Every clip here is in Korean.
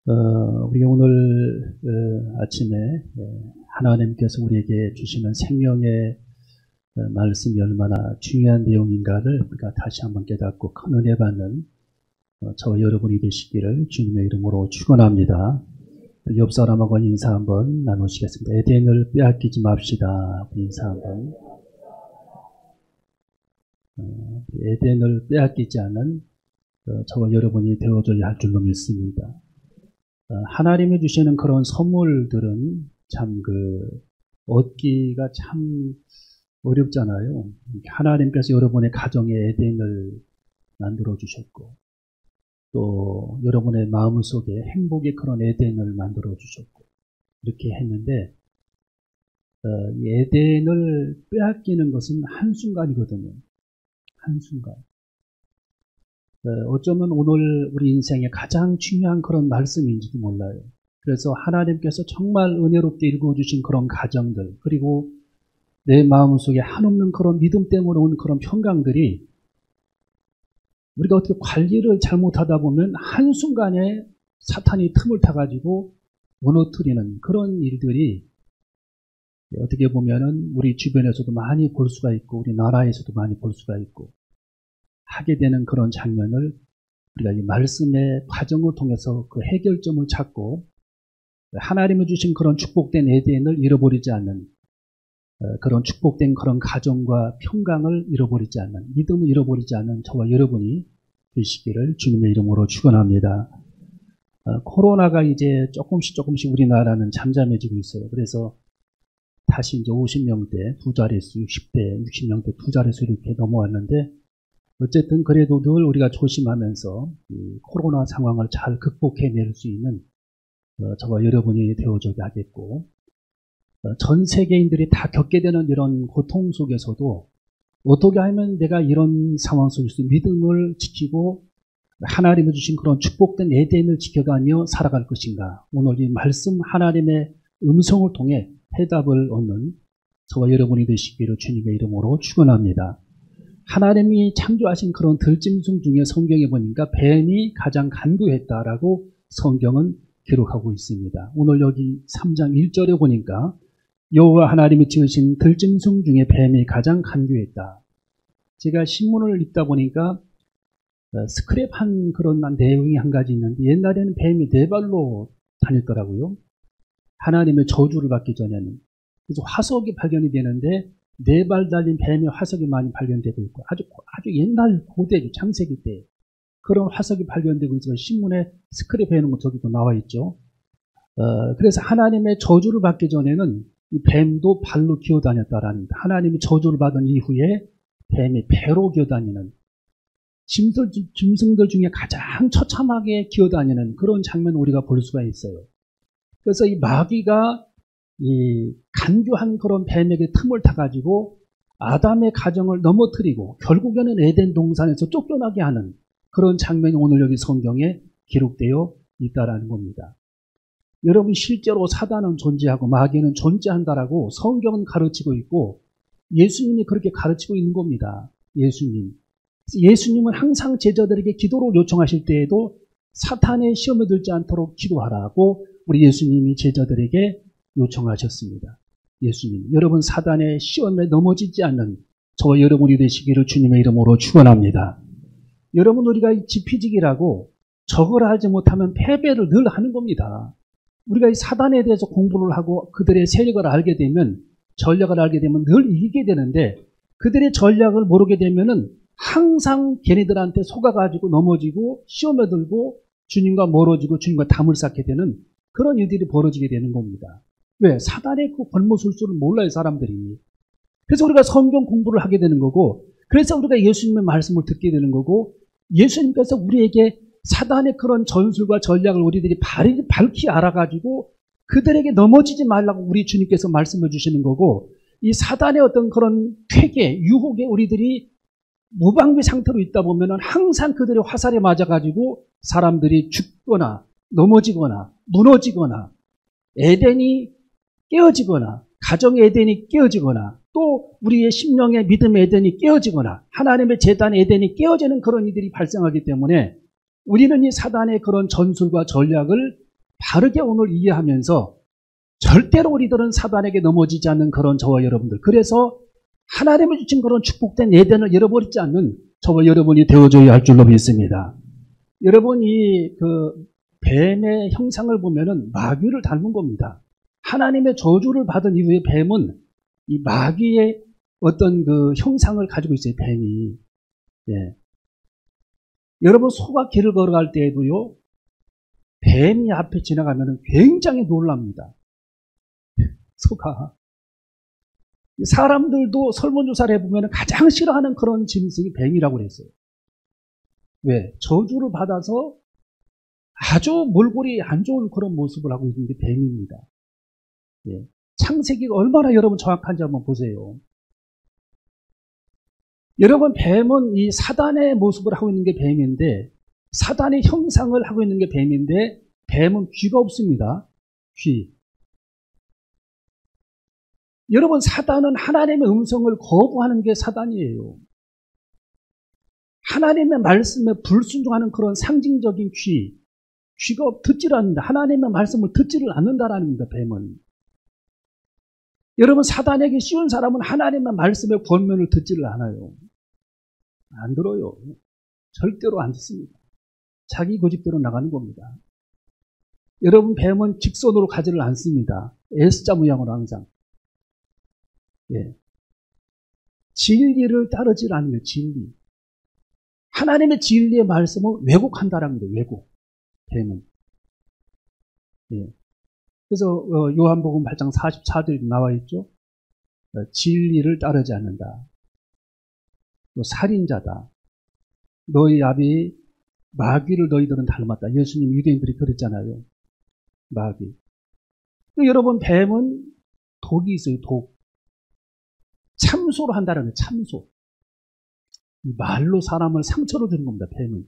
우리가 오늘 아침에 하나님께서 우리에게 주시는 생명의 말씀이 얼마나 중요한 내용인가를 우리가 다시 한번 깨닫고 큰 은혜 받는 저와 여러분이 되시기를 주님의 이름으로 축원합니다. 옆 사람하고 인사 한번 나누시겠습니다. 에덴을 빼앗기지 맙시다. 인사 한번. 에덴을 빼앗기지 않은 저와 여러분이 되어줘야 할 줄로 믿습니다. 하나님이 주시는 그런 선물들은 참 얻기가 참 어렵잖아요. 하나님께서 여러분의 가정에 에덴을 만들어 주셨고, 또 여러분의 마음속에 행복의 그런 에덴을 만들어 주셨고, 이렇게 했는데, 이 에덴을 빼앗기는 것은 한순간이거든요. 한순간. 어쩌면 오늘 우리 인생에 가장 중요한 그런 말씀인지도 몰라요. 그래서 하나님께서 정말 은혜롭게 읽어주신 그런 가정들, 그리고 내 마음속에 한없는 그런 믿음 때문에 온 그런 평강들이 우리가 어떻게 관리를 잘못하다 보면 한순간에 사탄이 틈을 타가지고 무너뜨리는 그런 일들이 어떻게 보면은 우리 주변에서도 많이 볼 수가 있고, 우리 나라에서도 많이 볼 수가 있고, 하게 되는 그런 장면을 우리가 이 말씀의 과정을 통해서 그 해결점을 찾고 하나님이 주신 그런 축복된 에덴을 잃어버리지 않는, 그런 축복된 그런 가정과 평강을 잃어버리지 않는, 믿음을 잃어버리지 않는 저와 여러분이 되시기를 주님의 이름으로 축원합니다. 코로나가 이제 조금씩 우리나라는 잠잠해지고 있어요. 그래서 다시 이제 50명대 두 자릿수, 60대, 60명대 두 자릿수 이렇게 넘어왔는데, 어쨌든 그래도 늘 우리가 조심하면서 이 코로나 상황을 잘 극복해낼 수 있는 저와 여러분이 되어줘야 하겠고, 전 세계인들이 다 겪게 되는 이런 고통 속에서도 어떻게 하면 내가 이런 상황 속에서 믿음을 지키고 하나님이 주신 그런 축복된 에덴을 지켜가며 살아갈 것인가. 오늘 이 말씀 하나님의 음성을 통해 해답을 얻는 저와 여러분이 되시기를 주님의 이름으로 축원합니다. 하나님이 창조하신 그런 들짐승 중에 성경에 보니까 뱀이 가장 간교했다라고 성경은 기록하고 있습니다. 오늘 여기 3장 1절에 보니까 여호와 하나님이 지으신 들짐승 중에 뱀이 가장 간교했다. 제가 신문을 읽다 보니까 스크랩한 그런 내용이 한 가지 있는데, 옛날에는 뱀이 네 발로 다녔더라고요. 하나님의 저주를 받기 전에는. 그래서 화석이 발견이 되는데 네 발 달린 뱀의 화석이 많이 발견되고 있고, 아주 옛날 고대 창세기 때 그런 화석이 발견되고 있어서 신문에 스크랩해놓은 거 저기도 나와 있죠. 그래서 하나님의 저주를 받기 전에는 이 뱀도 발로 기어다녔다라는, 하나님이 저주를 받은 이후에 뱀이 배로 기어다니는, 짐승들 중에 가장 처참하게 기어다니는 그런 장면을 우리가 볼 수가 있어요. 그래서 이 마귀가 이 간교한 그런 뱀에게 틈을 타가지고 아담의 가정을 넘어뜨리고 결국에는 에덴 동산에서 쫓겨나게 하는 그런 장면이 오늘 여기 성경에 기록되어 있다라는 겁니다. 여러분, 실제로 사단은 존재하고 마귀는 존재한다라고 성경은 가르치고 있고, 예수님이 그렇게 가르치고 있는 겁니다. 예수님은 항상 제자들에게 기도를 요청하실 때에도 사탄의 시험에 들지 않도록 기도하라고 우리 예수님이 제자들에게 요청하셨습니다. 예수님, 여러분 사단의 시험에 넘어지지 않는 저와 여러분이 되시기를 주님의 이름으로 축원합니다. 여러분, 우리가 지피지기라고 적을 알지 못하면 패배를 늘 하는 겁니다. 우리가 이 사단에 대해서 공부를 하고 그들의 세력을 알게 되면, 전략을 알게 되면 늘 이기게 되는데, 그들의 전략을 모르게 되면은 항상 걔네들한테 속아가지고 넘어지고 시험에 들고 주님과 멀어지고 주님과 담을 쌓게 되는 그런 일들이 벌어지게 되는 겁니다. 왜? 사단의 그 권모술수를 몰라요, 사람들이. 그래서 우리가 성경 공부를 하게 되는 거고, 그래서 우리가 예수님의 말씀을 듣게 되는 거고, 예수님께서 우리에게 사단의 그런 전술과 전략을 우리들이 밝히 알아가지고 그들에게 넘어지지 말라고 우리 주님께서 말씀해 주시는 거고, 이 사단의 어떤 그런 쾌계, 유혹에 우리들이 무방비 상태로 있다 보면은 항상 그들의 화살에 맞아가지고 사람들이 죽거나 넘어지거나 무너지거나 에덴이 깨어지거나 가정의 에덴이 깨어지거나 또 우리의 심령의 믿음의 에덴이 깨어지거나 하나님의 제단의 에덴이 깨어지는 그런 일들이 발생하기 때문에 우리는 이 사단의 그런 전술과 전략을 바르게 오늘 이해하면서 절대로 우리들은 사단에게 넘어지지 않는 그런 저와 여러분들, 그래서 하나님이 주신 그런 축복된 에덴을 잃어버리지 않는 저와 여러분이 되어줘야 할 줄로 믿습니다. 여러분이 그 뱀의 형상을 보면은 마귀를 닮은 겁니다. 하나님의 저주를 받은 이후에 뱀은 이 마귀의 어떤 그 형상을 가지고 있어요, 뱀이. 예. 여러분, 소가 길을 걸어갈 때에도요, 뱀이 앞에 지나가면은 굉장히 놀랍니다. 소가. 사람들도 설문조사를 해보면 가장 싫어하는 그런 짐승이 뱀이라고 그랬어요. 왜? 저주를 받아서 아주 몰골이 안 좋은 그런 모습을 하고 있는 게 뱀입니다. 예. 창세기가 얼마나 여러분 정확한지 한번 보세요. 여러분, 뱀은 이 사단의 모습을 하고 있는 게 뱀인데, 사단의 형상을 하고 있는 게 뱀인데, 뱀은 귀가 없습니다. 귀. 여러분, 사단은 하나님의 음성을 거부하는 게 사단이에요. 하나님의 말씀에 불순종하는 그런 상징적인 귀가 듣지를 않는다. 하나님의 말씀을 듣지를 않는다라는 겁니다, 뱀은. 여러분, 사단에게 씌운 사람은 하나님의 말씀의 권면을 듣지를 않아요. 안 들어요. 절대로 안 듣습니다. 자기 고집대로 나가는 겁니다. 여러분, 뱀은 직선으로 가지를 않습니다. S자 모양으로 항상. 예. 진리를 따르지 않는 진리. 하나님의 진리의 말씀을 왜곡한다라는 거예요. 왜곡. 뱀은. 예. 그래서 요한복음 8장 44절에 나와 있죠. 진리를 따르지 않는다. 또 살인자다. 너희 아비 마귀를 너희들은 닮았다. 예수님 유대인들이 그랬잖아요. 마귀. 여러분, 뱀은 독이 있어요. 독. 참소로 한다는 거예요. 참소. 말로 사람을 상처로 주는 겁니다. 뱀은.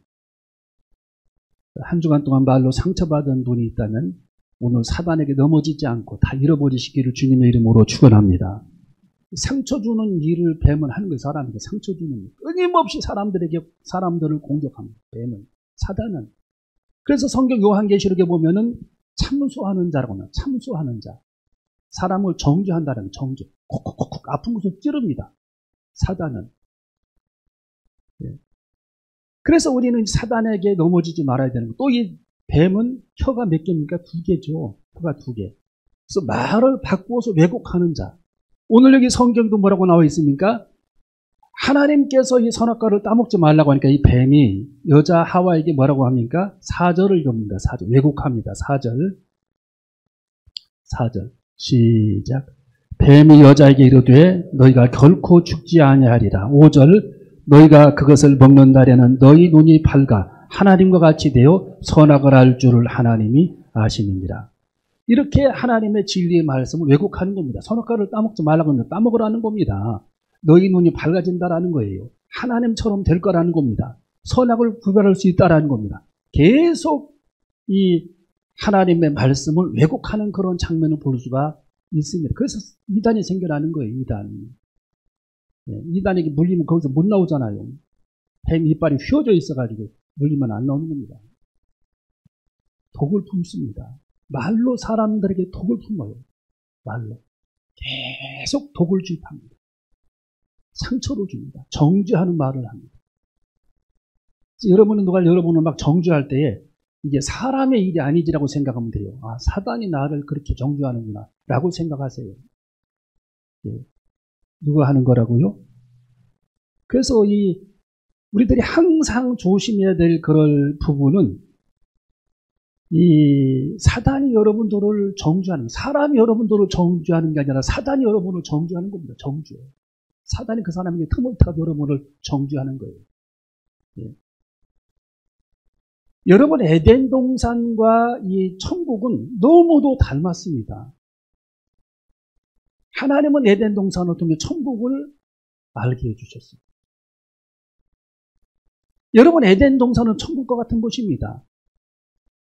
한 주간 동안 말로 상처받은 분이 있다면 오늘 사단에게 넘어지지 않고 다 잃어버리시기를 주님의 이름으로 축원합니다. 상처 주는 일을 뱀은 하는 거예요. 사람에게 상처 주는 일. 끊임없이 사람들을 공격합니다. 뱀은. 사단은. 그래서 성경 요한계시록에 보면은 참소하는 자라고 나와요. 참소하는 자. 사람을 정죄한다는 정죄. 콕콕콕콕 아픈 곳을 찌릅니다. 사단은. 예. 그래서 우리는 사단에게 넘어지지 말아야 되는 거. 또 이 뱀은 혀가 몇 개입니까? 2개죠. 혀가 2개. 그래서 말을 바꾸어서 왜곡하는 자. 오늘 여기 성경도 뭐라고 나와 있습니까? 하나님께서 이 선악과를 따먹지 말라고 하니까 이 뱀이 여자 하와에게 뭐라고 합니까? 4절을 겁니다. 4절. 왜곡합니다. 4절. 4절. 시작. 뱀이 여자에게 이르되 너희가 결코 죽지 아니하리라. 5절. 너희가 그것을 먹는 날에는 너희 눈이 밝아 하나님과 같이 되어 선악을 알 줄을 하나님이 아시느니라. 이렇게 하나님의 진리의 말씀을 왜곡하는 겁니다. 선악과를 따먹지 말라고 하면 따먹으라는 겁니다. 너희 눈이 밝아진다라는 거예요. 하나님처럼 될 거라는 겁니다. 선악을 구별할 수 있다라는 겁니다. 계속 이 하나님의 말씀을 왜곡하는 그런 장면을 볼 수가 있습니다. 그래서 이단이 생겨나는 거예요. 이단에게 물리면 거기서 못 나오잖아요. 뱀 이빨이 휘어져 있어가지고 물리면 안 나오는 겁니다. 독을 품습니다. 말로 사람들에게 독을 품어요. 말로. 계속 독을 주입합니다. 상처를 줍니다. 정죄하는 말을 합니다. 여러분은 누가 여러분을 막 정죄할 때에 이게 사람의 일이 아니지라고 생각하면 돼요. 아, 사단이 나를 그렇게 정죄하는구나 라고 생각하세요. 예. 누가 하는 거라고요? 그래서 우리들이 항상 조심해야 될 그럴 부분은 이 사단이 여러분들을 정죄하는, 사람이 여러분들을 정죄하는 게 아니라 사단이 여러분을 정죄하는 겁니다. 정죄. 사단이 그 사람에게 틈을 타고 여러분을 정죄하는 거예요. 예. 여러분, 에덴 동산과 이 천국은 너무도 닮았습니다. 하나님은 에덴 동산을 통해 천국을 알게 해주셨습니다. 여러분, 에덴 동산은 천국과 같은 곳입니다.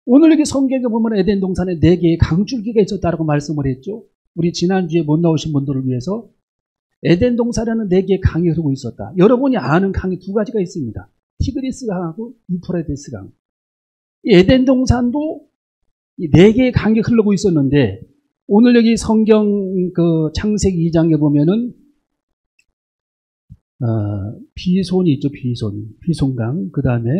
오늘 여기 성경에 보면 에덴 동산에 4개의 강줄기가 있었다고 말씀을 했죠. 우리 지난주에 못 나오신 분들을 위해서 에덴 동산에는 4개의 강이 흐르고 있었다. 여러분이 아는 강이 2가지가 있습니다. 티그리스 강하고 유프라데스 강. 이 에덴 동산도 이 네 개의 강이 흐르고 있었는데 오늘 여기 성경 그 창세기 2장에 보면은 비손이 있죠. 비손강. 그 다음에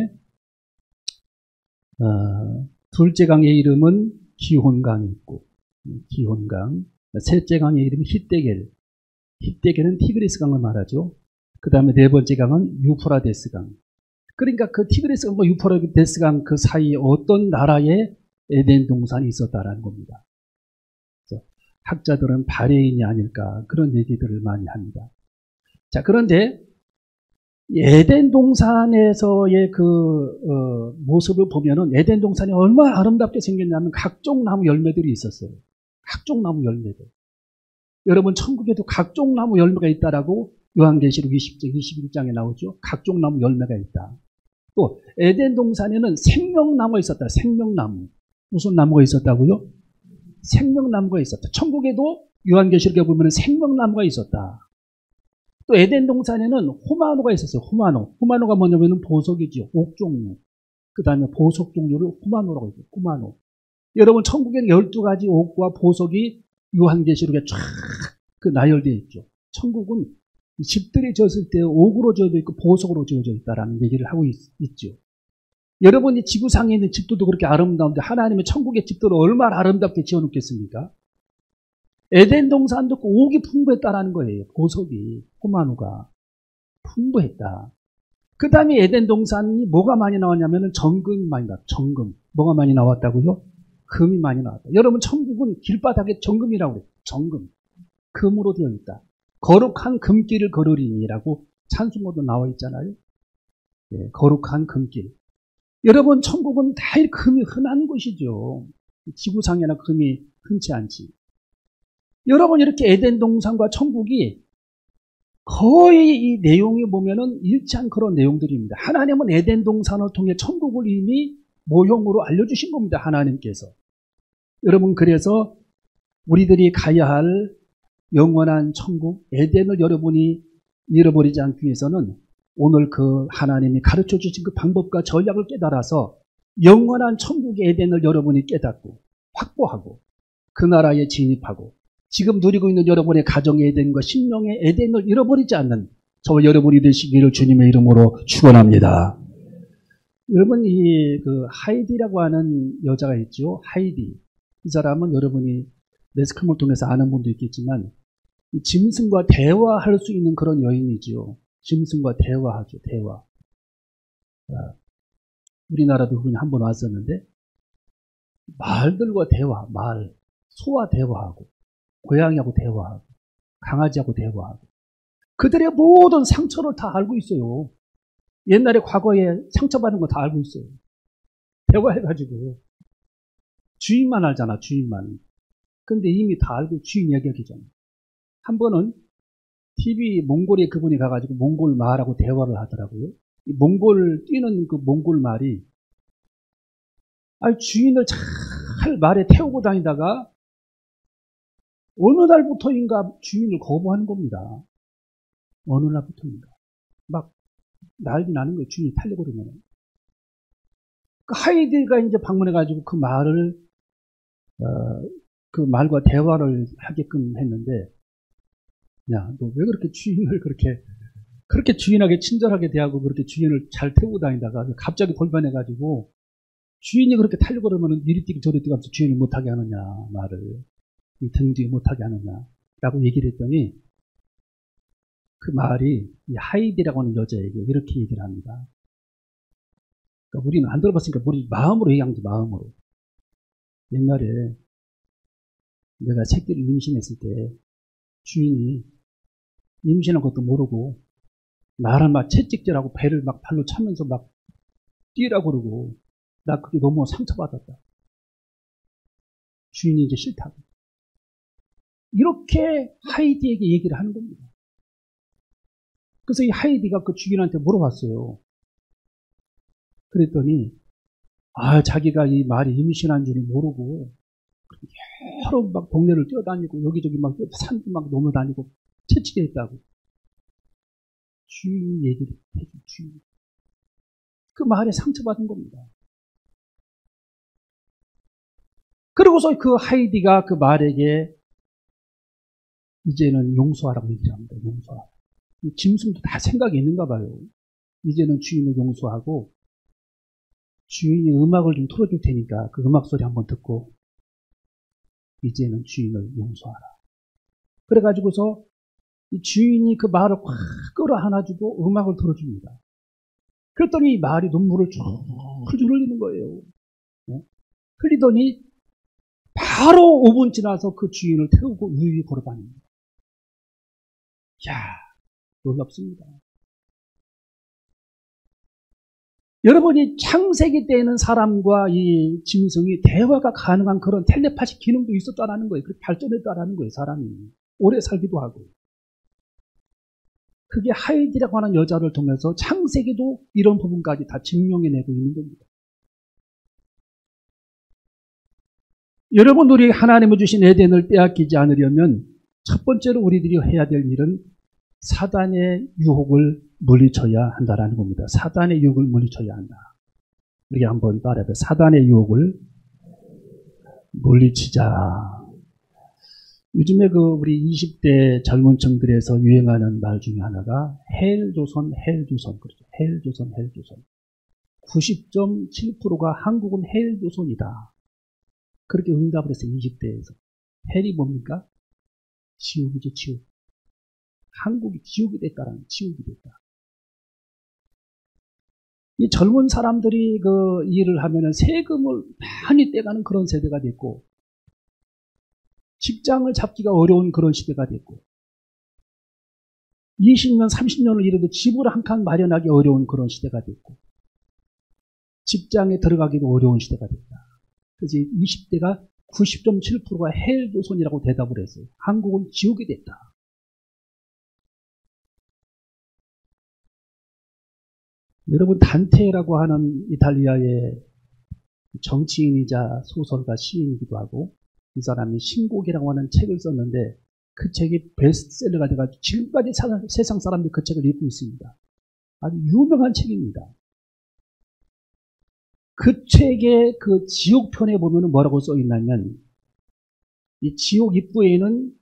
둘째 강의 이름은 기혼강이 있고, 기혼강. 셋째 강의 이름이 히데겔. 히데겔은 티그리스 강을 말하죠. 그 다음에 네 번째 강은 유프라데스 강. 그러니까 그 티그리스 강과 유프라데스 강 그 사이에 어떤 나라의 에덴 동산이 있었다라는 겁니다. 그래서 학자들은 바레인이 아닐까 그런 얘기들을 많이 합니다. 자, 그런데 에덴 동산에서의 그 모습을 보면은 에덴 동산이 얼마나 아름답게 생겼냐면 각종 나무 열매들이 있었어요. 각종 나무 열매들. 여러분 천국에도 각종 나무 열매가 있다라고 요한계시록 20장, 21장에 나오죠. 각종 나무 열매가 있다. 또 에덴 동산에는 생명나무가 있었다. 생명나무. 무슨 나무가 있었다고요? 생명나무가 있었다. 천국에도 요한계시록에 보면 생명나무가 있었다. 또 에덴 동산에는 호마노가 있었어요. 호마노가 뭐냐면 보석이죠. 옥 종류. 그 다음에 보석 종류를 호마노라고 했어요. 호마노. 여러분 천국에는 12가지 옥과 보석이 요한계시록에 쫙 그 나열되어 있죠. 천국은 집들이 지었을 때 옥으로 지어져 있고 보석으로 지어져 있다라는 얘기를 하고 있죠. 여러분이 지구상에 있는 집들도 그렇게 아름다운데 하나님의 천국의 집들을 얼마나 아름답게 지어놓겠습니까? 에덴 동산도 그 옥이 풍부했다라는 거예요. 보석이, 호마노가 풍부했다. 그 다음에 에덴 동산이 뭐가 많이 나왔냐면 정금이 많이 나왔다. 정금. 뭐가 많이 나왔다고요? 금이 많이 나왔다. 여러분 천국은 길바닥에 정금이라고 그래요. 정금. 금으로 되어 있다. 거룩한 금길을 걸으리니라고 찬송가도 나와 있잖아요. 예, 거룩한 금길. 여러분 천국은 다 금이 흔한 곳이죠. 지구상에나 금이 흔치 않지. 여러분 이렇게 에덴 동산과 천국이 거의 이 내용이 보면은 일치한 그런 내용들입니다. 하나님은 에덴 동산을 통해 천국을 이미 모형으로 알려주신 겁니다. 하나님께서. 여러분 그래서 우리들이 가야 할 영원한 천국 에덴을 여러분이 잃어버리지 않기 위해서는 오늘 그 하나님이 가르쳐 주신 그 방법과 전략을 깨달아서 영원한 천국의 에덴을 여러분이 깨닫고 확보하고 그 나라에 진입하고 지금 누리고 있는 여러분의 가정의 에덴과 심령의 에덴을 잃어버리지 않는 저와 여러분이 되시기를 주님의 이름으로 축원합니다. 여러분 이 그 하이디라고 하는 여자가 있죠. 하이디. 이 사람은 여러분이 매스컴을 통해서 아는 분도 있겠지만 짐승과 대화할 수 있는 그런 여인이지요. 짐승과 대화하죠. 대화. 우리나라도 그분이 한 번 왔었는데 말들과 대화, 소와 대화하고 고양이하고 대화하고 강아지하고 대화하고 그들의 모든 상처를 다 알고 있어요. 옛날에 과거에 상처받은 거 다 알고 있어요. 대화해가지고 주인만 알잖아. 주인만. 근데 이미 다 알고 주인 얘기하잖아. 한 번은 TV 몽골에 그분이 가가지고 몽골 말하고 대화를 하더라고요. 이 몽골 뛰는 그 몽골 말이 주인을 잘 말에 태우고 다니다가 어느 날부터인가 주인을 거부하는 겁니다. 어느 날부터인가. 막 난리 나는 거예요. 주인이 타려고 그러면. 그 하이디가 이제 방문해가지고 그 말을, 그 말과 대화를 하게끔 했는데, 야, 너 왜 그렇게 주인을 그렇게 주인에게 친절하게 대하고 그렇게 주인을 잘 태우고 다니다가 갑자기 돌변해가지고 주인이 그렇게 타려고 그러면 이리 뛰기 저리 뛰기 하면서 주인을 못하게 하느냐, 말을. 이 등 뒤에 못하게 하느냐, 라고 얘기를 했더니 그 말이 이 하이디라고 하는 여자에게 이렇게 얘기를 합니다. 그러니까 우리는 안 들어봤으니까 우리 마음으로 얘기한 거지, 마음으로. 옛날에 내가 새끼를 임신했을 때 주인이 임신한 것도 모르고 나를 막 채찍질하고 배를 막 발로 차면서 막 뛰라고 그러고 나 그게 너무 상처받았다. 주인이 이제 싫다고. 이렇게 하이디에게 얘기를 하는 겁니다. 그래서 이 하이디가 그 주인한테 물어봤어요. 그랬더니 자기가 이 말이 임신한 줄 모르고 여러 막 동네를 뛰어다니고 여기저기 막 산도 막 넘어다니고 채찍했다고. 주인 얘기를 해준 주인. 그 말에 상처받은 겁니다. 그러고서 그 하이디가 그 말에게 이제는 용서하라고 얘기를 합니다. 용서하라. 짐승도 다 생각이 있는가 봐요. 이제는 주인을 용서하고 주인이 음악을 좀 틀어줄 테니까 그 음악 소리 한번 듣고 이제는 주인을 용서하라. 그래가지고서 이 주인이 그 말을 확 끌어안아주고 음악을 틀어줍니다. 그랬더니 이 말이 눈물을 줄줄 흘리는 거예요. 네? 흘리더니 바로 5분 지나서 그 주인을 태우고 유유히 걸어다닙니다. 이야, 놀랍습니다. 여러분이 창세기 때에는 사람과 이 짐승이 대화가 가능한 그런 텔레파시 기능도 있었다라는 거예요. 그렇게 발전했다라는 거예요, 사람이. 오래 살기도 하고. 그게 하이디라고 하는 여자를 통해서 창세기도 이런 부분까지 다 증명해내고 있는 겁니다. 여러분, 우리 하나님이 주신 에덴을 빼앗기지 않으려면 첫 번째로 우리들이 해야 될 일은 사단의 유혹을 물리쳐야 한다라는 겁니다. 사단의 유혹을 물리쳐야 한다. 우리 한번 따라해봐요. 사단의 유혹을 물리치자. 요즘에 우리 20대 젊은 층들에서 유행하는 말 중에 하나가 헬조선, 그렇죠. 헬조선. 90.7%가 한국은 헬조선이다. 그렇게 응답을 했어요, 20대에서. 헬이 뭡니까? 지옥이죠, 지옥. 한국이 지옥이 됐다라는, 지옥이 됐다. 이 젊은 사람들이 그 일을 하면은 세금을 많이 떼가는 그런 세대가 됐고, 직장을 잡기가 어려운 그런 시대가 됐고, 20년, 30년을 일해도 집을 한 칸 마련하기 어려운 그런 시대가 됐고, 직장에 들어가기도 어려운 시대가 됐다. 그래서 20대가 90.7%가 헬조선이라고 대답을 했어요. 한국은 지옥이 됐다. 여러분, 단테라고 하는 이탈리아의 정치인이자 소설가 시인이기도 하고, 이 사람이 신곡이라고 하는 책을 썼는데 그 책이 베스트셀러가 돼가지고 지금까지 세상 사람들이 그 책을 읽고 있습니다. 아주 유명한 책입니다. 그 책의 그 지옥편에 보면 뭐라고 써 있냐면, 이 지옥 입구에는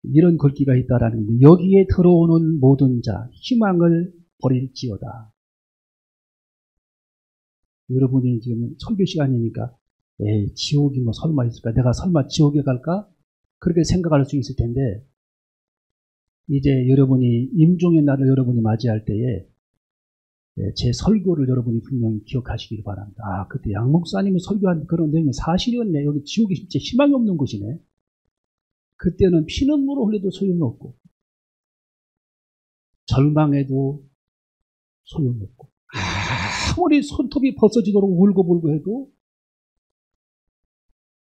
이런 글귀가 있다라는 건데, 여기에 들어오는 모든 자 희망을 버릴지어다. 여러분이 지금 설교 시간이니까 에이, 지옥이 뭐 설마 있을까? 내가 설마 지옥에 갈까? 그렇게 생각할 수 있을 텐데, 이제 여러분이 임종의 날을 여러분이 맞이할 때에 제 설교를 여러분이 분명히 기억하시길 바랍니다. 아, 그때 양 목사님이 설교한 그런 내용이 사실이었네. 여기 지옥이 진짜 희망이 없는 곳이네. 그때는 피눈물을 흘려도 소용이 없고, 절망해도 소용이 없고, 아무리 손톱이 벗어지도록 울고불고 해도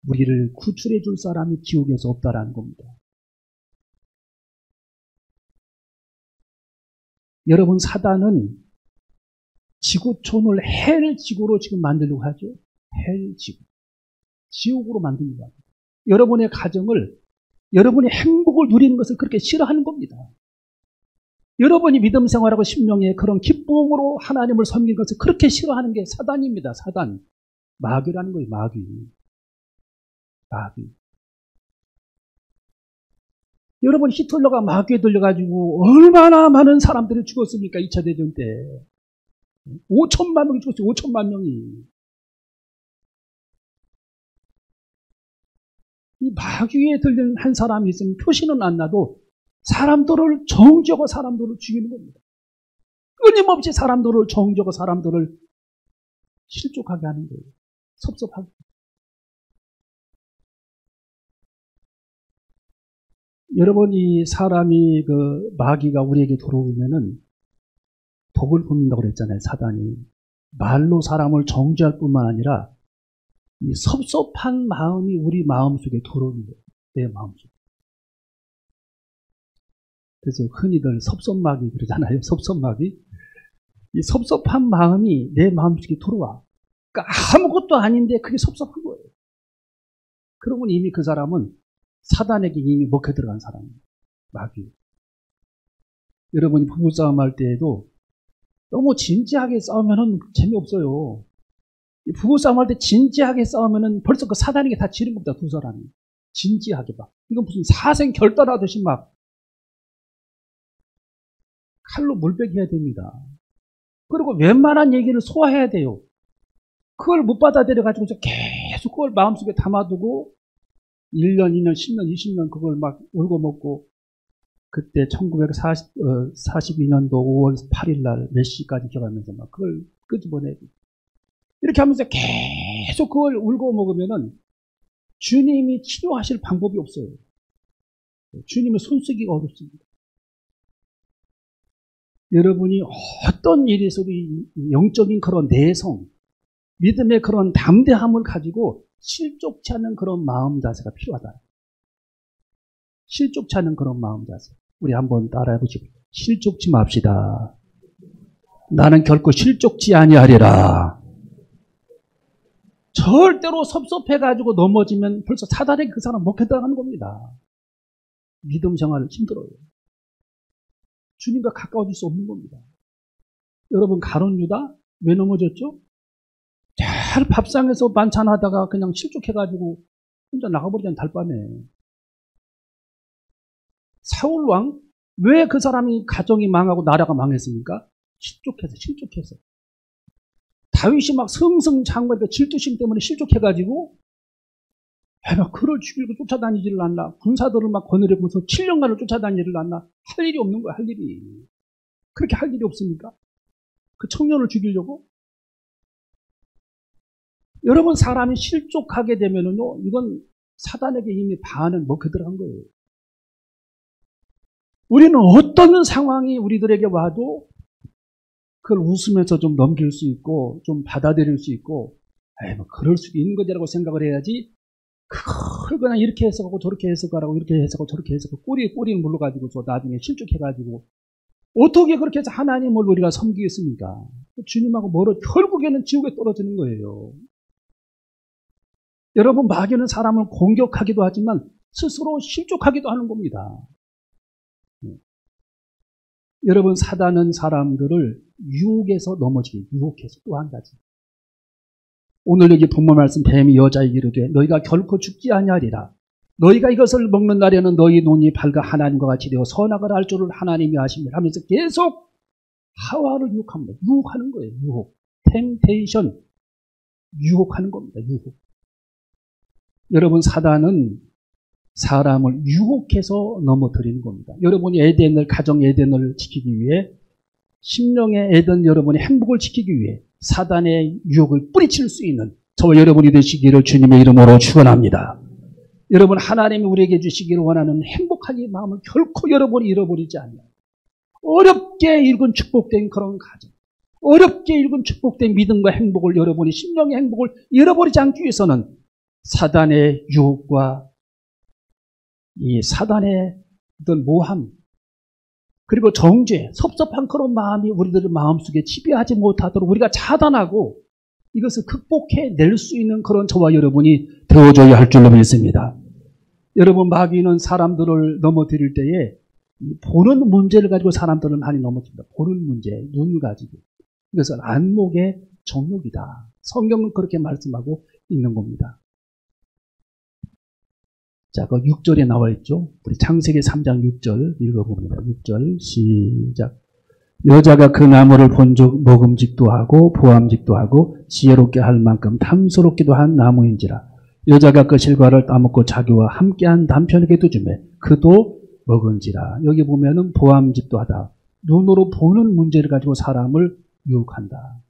우리를 구출해 줄 사람이 지옥에서 없다라는 겁니다. 여러분, 사단은 지구촌을 헬지구로 지금 만들려고 하죠. 헬지구. 지옥으로 만듭니다. 여러분의 가정을, 여러분의 행복을 누리는 것을 그렇게 싫어하는 겁니다. 여러분이 믿음 생활하고 심령의 그런 기쁨으로 하나님을 섬기는 것을 그렇게 싫어하는 게 사단입니다. 사단. 마귀라는 거예요. 마귀. 여러분, 히틀러가 마귀에 들려가지고 얼마나 많은 사람들이 죽었습니까? 2차 대전 때. 5천만 명이 죽었어요. 5천만 명이. 이 마귀에 들린 한 사람이 있으면 표시는 안 나도 사람들을 정죄하고 사람들을 죽이는 겁니다. 끊임없이 사람들을 정죄하고 사람들을 실족하게 하는 거예요. 섭섭하게. 여러분, 이 사람이 마귀가 우리에게 들어오면은 독을 붓는다고 그랬잖아요, 사단이. 말로 사람을 정죄할 뿐만 아니라 이 섭섭한 마음이 우리 마음속에 들어오는 거예요. 내 마음속에. 그래서 흔히들 섭섭마귀 그러잖아요. 섭섭마귀. 이 섭섭한 마음이 내 마음속에 들어와. 그러니까 아무것도 아닌데 그게 섭섭한 거예요. 그러면 이미 그 사람은 사단에게 이미 먹혀 들어간 사람이에요. 마귀. 여러분이 부부싸움 할 때에도 너무 진지하게 싸우면 재미없어요. 부부싸움 할 때 진지하게 싸우면은 벌써 그 사단에게 다 지른 겁니다, 두 사람이. 진지하게 막. 이건 무슨 사생 결단하듯이 막 칼로 물베기해야 됩니다. 그리고 웬만한 얘기를 소화해야 돼요. 그걸 못 받아들여가지고 계속 그걸 마음속에 담아두고 1년, 2년, 10년, 20년 그걸 막 울고 먹고 그때 1942년도 5월 8일 날 몇 시까지 기억하면서 막 그걸 끄집어내고 이렇게 하면서 계속 그걸 울고 먹으면은 주님이 치료하실 방법이 없어요. 주님의 손쓰기가 어렵습니다. 여러분이 어떤 일에서도 영적인 그런 내성, 믿음의 그런 담대함을 가지고 실족치 않는 그런 마음 자세가 필요하다. 실족치 않는 그런 마음 자세. 우리 한번 따라해보시고 실족치 맙시다. 나는 결코 실족치 아니하리라. 절대로 섭섭해가지고 넘어지면 벌써 사단에게 그 사람 못 해당하는 겁니다. 믿음 생활 힘들어요. 주님과 가까워질 수 없는 겁니다. 여러분 가룟 유다 왜 넘어졌죠? 잘 밥상에서 만찬하다가 그냥 실족해가지고 혼자 나가버리잖아요. 달밤에. 사울 왕 왜 그 사람이 가정이 망하고 나라가 망했습니까? 실족해서. 다윗이 막 승승장구하니까 질투심 때문에 실족해가지고 막 그를 죽이고 쫓아다니지를 않나. 군사들을 막 거느리고서 7년간을 쫓아다니지를 않나. 할 일이 없는 거야, 할 일이. 그렇게 할 일이 없습니까? 그 청년을 죽이려고? 여러분, 사람이 실족하게 되면은요, 이건 사단에게 이미 반은 먹혀 들어간 거예요. 우리는 어떤 상황이 우리들에게 와도 그걸 웃으면서 좀 넘길 수 있고, 좀 받아들일 수 있고, 뭐 그럴 수도 있는 거지라고 생각을 해야지, 그걸 그냥 이렇게 해석하고 저렇게 해석하라고 이렇게 해석하고 저렇게 해석하고 꼬리에 물러가지고서 나중에 실족해가지고 어떻게 그렇게 해서 하나님을 우리가 섬기겠습니까? 주님하고 멀어 결국에는 지옥에 떨어지는 거예요. 여러분, 마귀는 사람을 공격하기도 하지만 스스로 실족하기도 하는 겁니다. 여러분, 사단은 사람들을 유혹해서 넘어지게 유혹해서 또 한 가지. 오늘 여기 본문 말씀 뱀이 여자에게 이르되 너희가 결코 죽지 아니하리라. 너희가 이것을 먹는 날에는 너희 눈이 밝아 하나님과 같이 되어 선악을 알 줄을 하나님이 아십니다 하면서 계속 하와를 유혹합니다. 유혹하는 거예요. 유혹. 템테이션. 유혹하는 겁니다. 유혹. 여러분, 사단은 사람을 유혹해서 넘어뜨리는 겁니다. 여러분이 에덴을, 가정 에덴을 지키기 위해, 심령의 에덴 여러분의 행복을 지키기 위해 사단의 유혹을 뿌리칠 수 있는 저와 여러분이 되시기를 주님의 이름으로 축원합니다. 여러분, 하나님이 우리에게 주시기를 원하는 행복하기 마음을 결코 여러분이 잃어버리지 않아요. 어렵게 일군 축복된 그런 가정, 어렵게 일군 축복된 믿음과 행복을 여러분이 심령의 행복을 잃어버리지 않기 위해서는 사단의 유혹과 이 사단의 어떤 모함, 그리고 정죄, 섭섭한 그런 마음이 우리들의 마음속에 지배하지 못하도록 우리가 차단하고 이것을 극복해낼 수 있는 그런 저와 여러분이 되어줘야 할 줄로 믿습니다. 여러분, 마귀는 사람들을 넘어뜨릴 때에 보는 문제를 가지고 사람들을 많이 넘어뜨립니다. 보는 문제, 눈을 가지고. 이것은 안목의 정욕이다. 성경은 그렇게 말씀하고 있는 겁니다. 자, 그 6절에 나와 있죠. 우리 창세기 3장 6절 읽어봅니다. 6절 시작. 여자가 그 나무를 본즉 먹음직도 하고 보암직도 하고 지혜롭게 할 만큼 탐스럽기도 한 나무인지라. 여자가 그 실과를 따먹고 자기와 함께한 남편에게도 주매 그도 먹은지라. 여기 보면은 보암직도 하다. 눈으로 보는 문제를 가지고 사람을 유혹한다.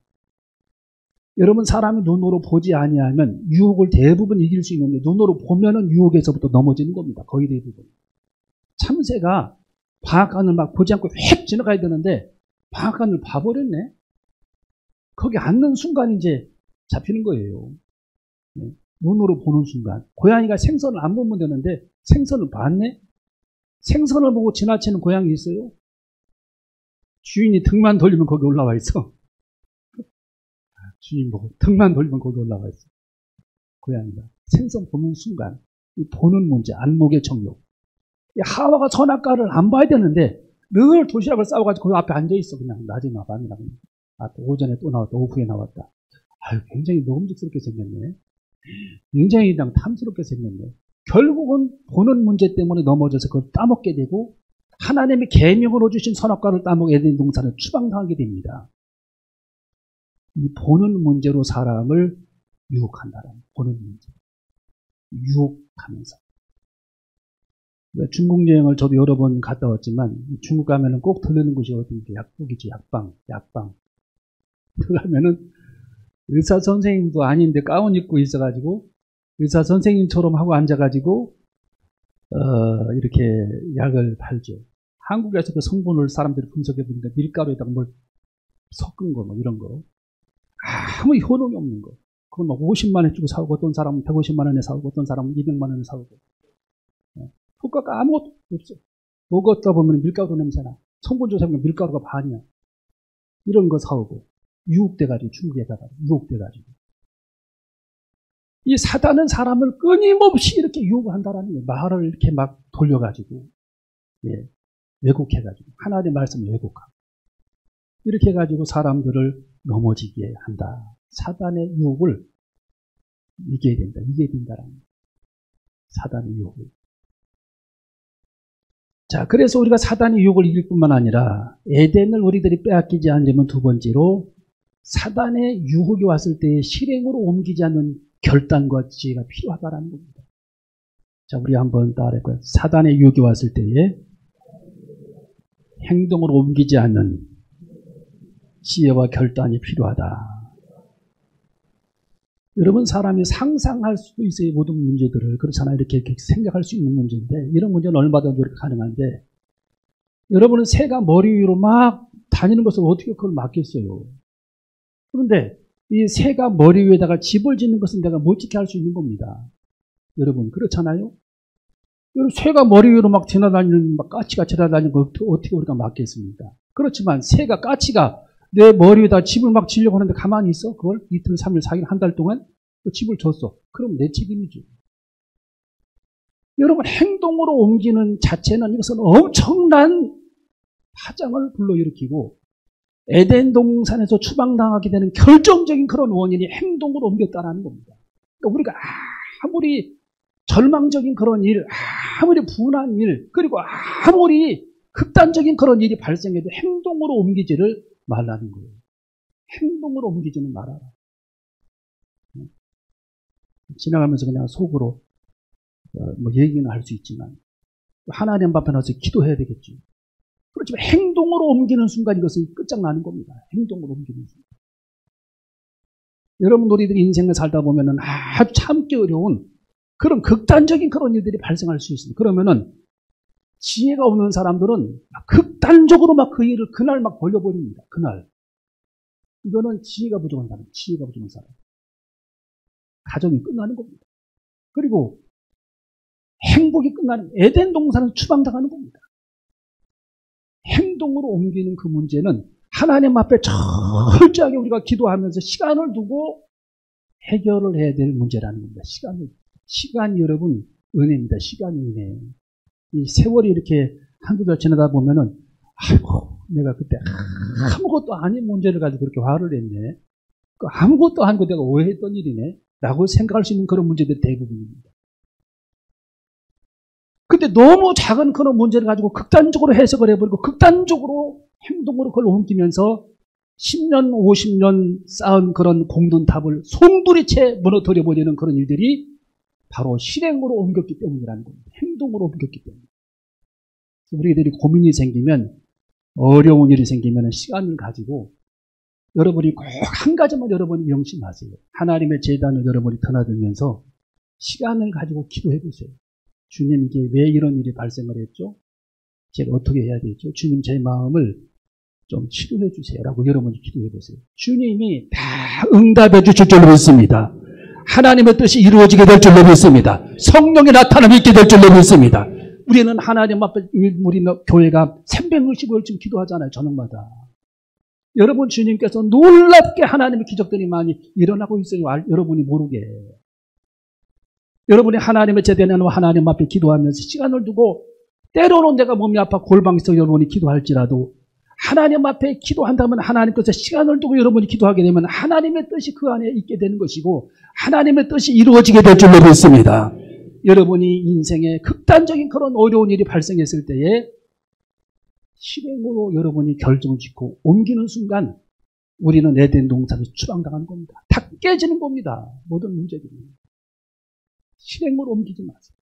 여러분, 사람이 눈으로 보지 아니하면 유혹을 대부분 이길 수 있는데 눈으로 보면은 유혹에서부터 넘어지는 겁니다. 거의 대부분. 참새가 방앗간을 막 보지 않고 휙 지나가야 되는데 방앗간을 봐버렸네. 거기 앉는 순간 이제 잡히는 거예요. 눈으로 보는 순간. 고양이가 생선을 안 보면 되는데 생선을 봤네. 생선을 보고 지나치는 고양이 있어요? 주인이 등만 돌리면 거기 올라와 있어. 주인 보고 등만 돌리면 거기 올라와 있어. 고양이가. 생선 보는 순간 이 보는 문제, 안목의 정욕. 하와가 선악과를 안 봐야 되는데 늘 도시락을 싸워가지고 그 앞에 앉아있어. 그냥 낮이나 밤이나. 앞에 오전에 또 나왔다. 오후에 나왔다. 아유, 굉장히 먹음직스럽게 생겼네. 굉장히 그냥 탐스럽게 생겼네. 결국은 보는 문제 때문에 넘어져서 그걸 따먹게 되고 하나님의 계명으로 주신 선악과를 따먹고 에덴 동산을 추방당하게 됩니다. 이 보는 문제로 사람을 유혹한다는 보는 문제. 유혹하면서. 중국 여행을 저도 여러 번 갔다 왔지만 중국 가면은 꼭 들르는 곳이 어딘지 약국이지, 약방. 들어가면은 의사 선생님도 아닌데 가운 입고 있어가지고 의사 선생님처럼 하고 앉아가지고 이렇게 약을 팔죠. 한국에서 그 성분을 사람들이 분석해 보니까 밀가루에다가 뭘 섞은 거, 뭐 이런 거. 아무 효능이 없는 거. 그건 막 50만 원 주고 사오고 어떤 사람은 150만 원에 사오고 어떤 사람은 200만 원에 사오고. 효과가 아무것도 없어. 먹었다 보면 밀가루 냄새나. 성분 조사하면 밀가루가 반이야. 이런 거 사오고. 유혹돼가지고, 중국에다가 유혹돼가지고. 이 사단은 사람을 끊임없이 이렇게 유혹한다라는 거예요. 말을 이렇게 막 돌려가지고, 예, 왜곡해가지고, 하나님의 말씀을 왜곡하고. 이렇게 해가지고 사람들을 넘어지게 한다. 사단의 유혹을 이겨야 된다. 이겨야 된다라는 거예요. 사단의 유혹을. 자, 그래서 우리가 사단의 유혹을 이길 뿐만 아니라 에덴을 우리들이 빼앗기지 않으려면 두 번째로 사단의 유혹이 왔을 때 실행으로 옮기지 않는 결단과 지혜가 필요하다라는 겁니다. 자, 우리 한번 따라해볼까요? 사단의 유혹이 왔을 때에 행동으로 옮기지 않는 지혜와 결단이 필요하다. 여러분, 사람이 상상할 수도 있어요. 모든 문제들을. 그렇잖아요. 이렇게 생각할 수 있는 문제인데 이런 문제는 얼마든지 우리가 가능한데 여러분은 새가 머리 위로 막 다니는 것을 어떻게 그걸 막겠어요. 그런데 이 새가 머리 위에다가 집을 짓는 것은 내가 못지게 할 수 있는 겁니다. 여러분, 그렇잖아요. 여러분, 새가 머리 위로 막 지나다니는, 막 까치가 지나다니는 거 어떻게 우리가 막겠습니까? 그렇지만 새가, 까치가 내 머리 위에다 집을 막 지려고 하는데 가만히 있어? 그걸 이틀, 3일, 4일, 한 달 동안 집을 줬어. 그럼 내 책임이죠. 여러분, 행동으로 옮기는 자체는 이것은 엄청난 파장을 불러일으키고 에덴 동산에서 추방당하게 되는 결정적인 그런 원인이 행동으로 옮겼다는 겁니다. 그러니까 우리가 아무리 절망적인 그런 일, 아무리 분한 일, 그리고 아무리 극단적인 그런 일이 발생해도 행동으로 옮기지를 말라는 거예요. 행동으로 옮기지는 말아라. 지나가면서 그냥 속으로 뭐 얘기는 할 수 있지만 하나님 앞에 나서 기도해야 되겠죠. 그렇지만 행동으로 옮기는 순간 이것은 끝장나는 겁니다. 행동으로 옮기는 순간. 여러분, 우리들이 인생을 살다 보면은 아주 참기 어려운 그런 극단적인 그런 일들이 발생할 수 있습니다. 그러면은 지혜가 없는 사람들은 극단적으로 막 그 일을 그날 막 벌려버립니다. 그날. 이거는 지혜가 부족한 사람, 지혜가 부족한 사람. 가정이 끝나는 겁니다. 그리고 행복이 끝나는, 에덴 동산은 추방당하는 겁니다. 행동으로 옮기는 그 문제는 하나님 앞에 철저하게 우리가 기도하면서 시간을 두고 해결을 해야 될 문제라는 겁니다. 시간이 여러분 은혜입니다. 시간이 은혜. 이 세월이 이렇게 한두 달 지나다 보면은 아이고 내가 그때 아무것도 아닌 문제를 가지고 그렇게 화를 냈네. 아무것도 아니고 내가 오해했던 일이네. 라고 생각할 수 있는 그런 문제들이 대부분입니다. 근데 너무 작은 그런 문제를 가지고 극단적으로 해석을 해버리고 극단적으로 행동으로 그걸 옮기면서 10년, 50년 쌓은 그런 공든탑을 송두리째 무너뜨려버리는 그런 일들이 바로 실행으로 옮겼기 때문이라는 겁니다. 행동으로 옮겼기 때문에. 우리들이 고민이 생기면, 어려운 일이 생기면 시간을 가지고 여러분이 꼭 한 가지만 여러분이 명심하세요. 하나님의 제단을 여러분이 드나들면서 시간을 가지고 기도해 보세요. 주님, 이게 왜 이런 일이 발생을 했죠? 제가 어떻게 해야 되죠? 주님, 제 마음을 좀 치료해 주세요. 라고 여러분이 기도해 보세요. 주님이 다 응답해 주실 줄로 믿습니다. 하나님의 뜻이 이루어지게 될 줄로 믿습니다. 성령의 나타남이 있게 될 줄로 믿습니다. 우리는 하나님 앞에, 우리 교회가 365일쯤 기도하잖아요. 저녁마다. 여러분, 주님께서 놀랍게 하나님의 기적들이 많이 일어나고 있어요. 여러분이 모르게. 여러분이 하나님의 제대로 하나님 앞에 기도하면서 시간을 두고 때로는 내가 몸이 아파 골방에서 여러분이 기도할지라도 하나님 앞에 기도한다면 하나님께서 시간을 두고 여러분이 기도하게 되면 하나님의 뜻이 그 안에 있게 되는 것이고 하나님의 뜻이 이루어지게 될 줄로 믿습니다. 여러분이 인생에 극단적인 그런 어려운 일이 발생했을 때에 실행으로 여러분이 결정을 짓고 옮기는 순간 우리는 에덴 동산에서 추방당하는 겁니다. 다 깨지는 겁니다. 모든 문제들이. 실행으로 옮기지 마세요.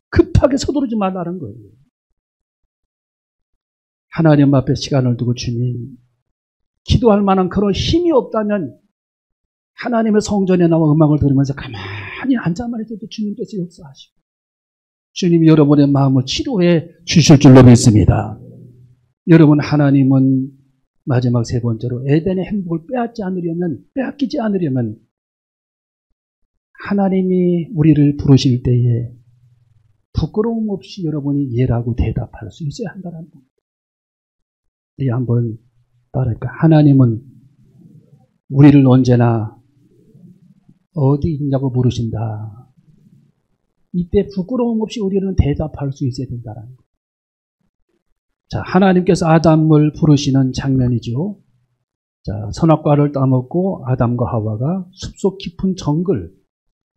급하게 서두르지 말라는 거예요. 하나님 앞에 시간을 두고 주님, 기도할 만한 그런 힘이 없다면 하나님의 성전에 나와 음악을 들으면서 가만히 앉아만 있어도 주님께서 역사하시고 주님이 여러분의 마음을 치료해 주실 줄로 믿습니다. 여러분, 하나님은 마지막 세 번째로 에덴의 행복을 빼앗기지 않으려면 하나님이 우리를 부르실 때에 부끄러움 없이 여러분이 예라고 대답할 수 있어야 한다는 겁니다. 우리 한번 따라할까? 하나님은 우리를 언제나 어디 있냐고 물으신다. 이때 부끄러움 없이 우리는 대답할 수 있어야 된다는 거예요. 자, 하나님께서 아담을 부르시는 장면이죠. 자, 선악과를 따먹고 아담과 하와가 숲속 깊은 정글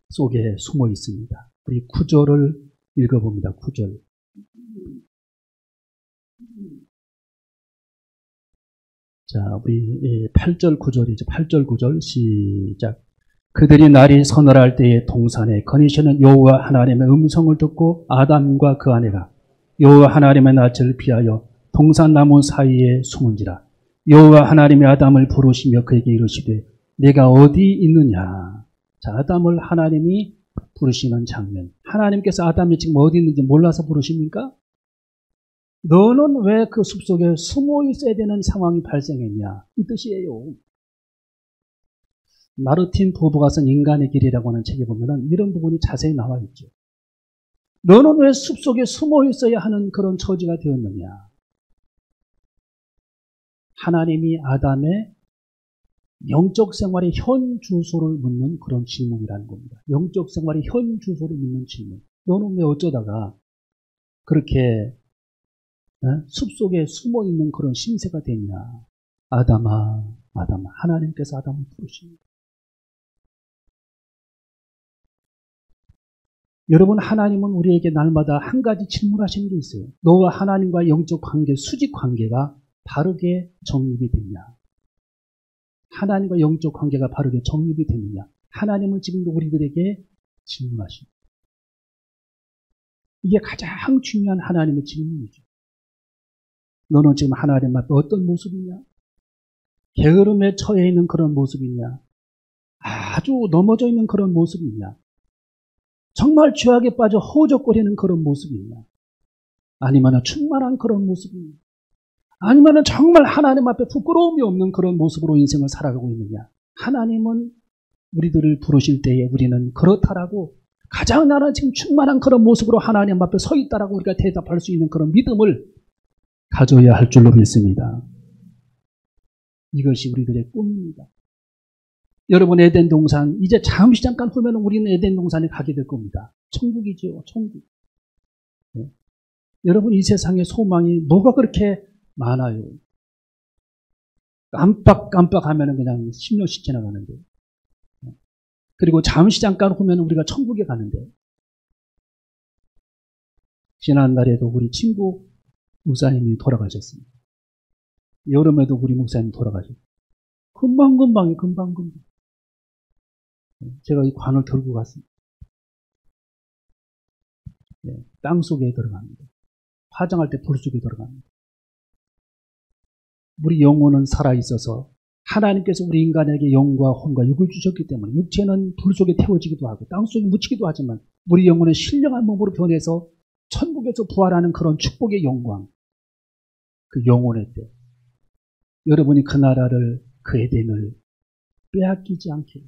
속에 숨어 있습니다. 우리 9절을 읽어봅니다. 9절. 자, 우리 8절 9절이죠. 8절 9절 시작. 그들이 날이 서늘할 때에 동산에 거니시는 여호와 하나님의 음성을 듣고 아담과 그 아내가 여호와 하나님의 낯을 피하여 동산나무 사이에 숨은지라. 여호와 하나님이 아담을 부르시며 그에게 이르시되 내가 어디 있느냐. 자, 아담을 하나님이 부르시는 장면. 하나님께서 아담이 지금 어디 있는지 몰라서 부르십니까? 너는 왜 그 숲속에 숨어 있어야 되는 상황이 발생했냐. 이 뜻이에요. 마르틴 부부가 쓴 인간의 길이라고 하는 책에 보면 이런 부분이 자세히 나와 있죠. 너는 왜 숲속에 숨어 있어야 하는 그런 처지가 되었느냐. 하나님이 아담의 영적 생활의 현 주소를 묻는 그런 질문이라는 겁니다. 영적 생활의 현 주소를 묻는 질문. 너는 왜 어쩌다가 그렇게 숲속에 숨어있는 그런 신세가 됐냐. 아담아, 아담아. 하나님께서 아담을 부르십니다. 여러분, 하나님은 우리에게 날마다 한 가지 질문하시는 게 있어요. 너와 하나님과의 영적 관계, 수직 관계가 바르게 정립이 됐냐. 하나님과 영적 관계가 바르게 정립이 됐느냐. 하나님은 지금도 우리들에게 질문하십니다. 이게 가장 중요한 하나님의 질문이죠. 너는 지금 하나님 앞에 어떤 모습이냐? 게으름에 처해 있는 그런 모습이냐? 아주 넘어져 있는 그런 모습이냐? 정말 죄악에 빠져 허우적거리는 그런 모습이냐? 아니면 충만한 그런 모습이냐? 아니면 정말 하나님 앞에 부끄러움이 없는 그런 모습으로 인생을 살아가고 있느냐? 하나님은 우리들을 부르실 때에 우리는 그렇다라고 가장 나는 지금 충만한 그런 모습으로 하나님 앞에 서 있다라고 우리가 대답할 수 있는 그런 믿음을 가져야 할 줄로 믿습니다. 이것이 우리들의 꿈입니다. 여러분, 에덴 동산, 이제 잠시 잠깐 후면 우리는 에덴 동산에 가게 될 겁니다. 천국이죠, 천국. 네. 여러분, 이 세상에 소망이 뭐가 그렇게 많아요. 깜빡깜빡 하면 그냥 10년씩 지나가는데. 그리고 잠시 잠깐 후면 우리가 천국에 가는데. 지난날에도 우리 친구 목사님이 돌아가셨습니다. 여름에도 우리 목사님 돌아가셨어요. 금방금방이에요, 금방금방. 제가 이 관을 들고 갔습니다. 네, 땅 속에 들어갑니다. 화장할 때 불 속에 들어갑니다. 우리 영혼은 살아있어서 하나님께서 우리 인간에게 영과 혼과 육을 주셨기 때문에 육체는 불 속에 태워지기도 하고 땅 속에 묻히기도 하지만 우리 영혼은 신령한 몸으로 변해서 천국에서 부활하는 그런 축복의 영광, 그 영혼의 때 여러분이 그 나라를, 그 에덴을 빼앗기지 않게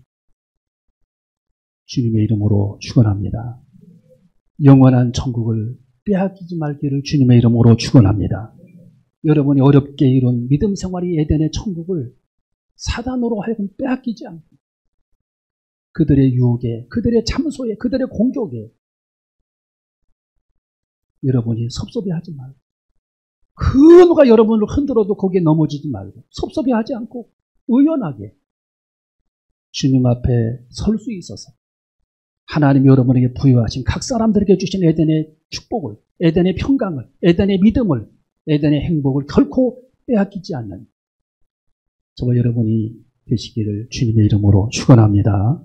주님의 이름으로 축원합니다. 영원한 천국을 빼앗기지 말기를 주님의 이름으로 축원합니다. 여러분이 어렵게 이룬 믿음 생활이 에덴의 천국을 사단으로 하여금 빼앗기지 않고 그들의 유혹에, 그들의 참소에, 그들의 공격에 여러분이 섭섭해하지 말고 그 누가 여러분을 흔들어도 거기에 넘어지지 말고 섭섭해하지 않고 의연하게 주님 앞에 설 수 있어서 하나님이 여러분에게 부여하신 각 사람들에게 주신 에덴의 축복을, 에덴의 평강을, 에덴의 믿음을, 에덴의 행복을 결코 빼앗기지 않는 저와 여러분이 되시기를 주님의 이름으로 축원합니다.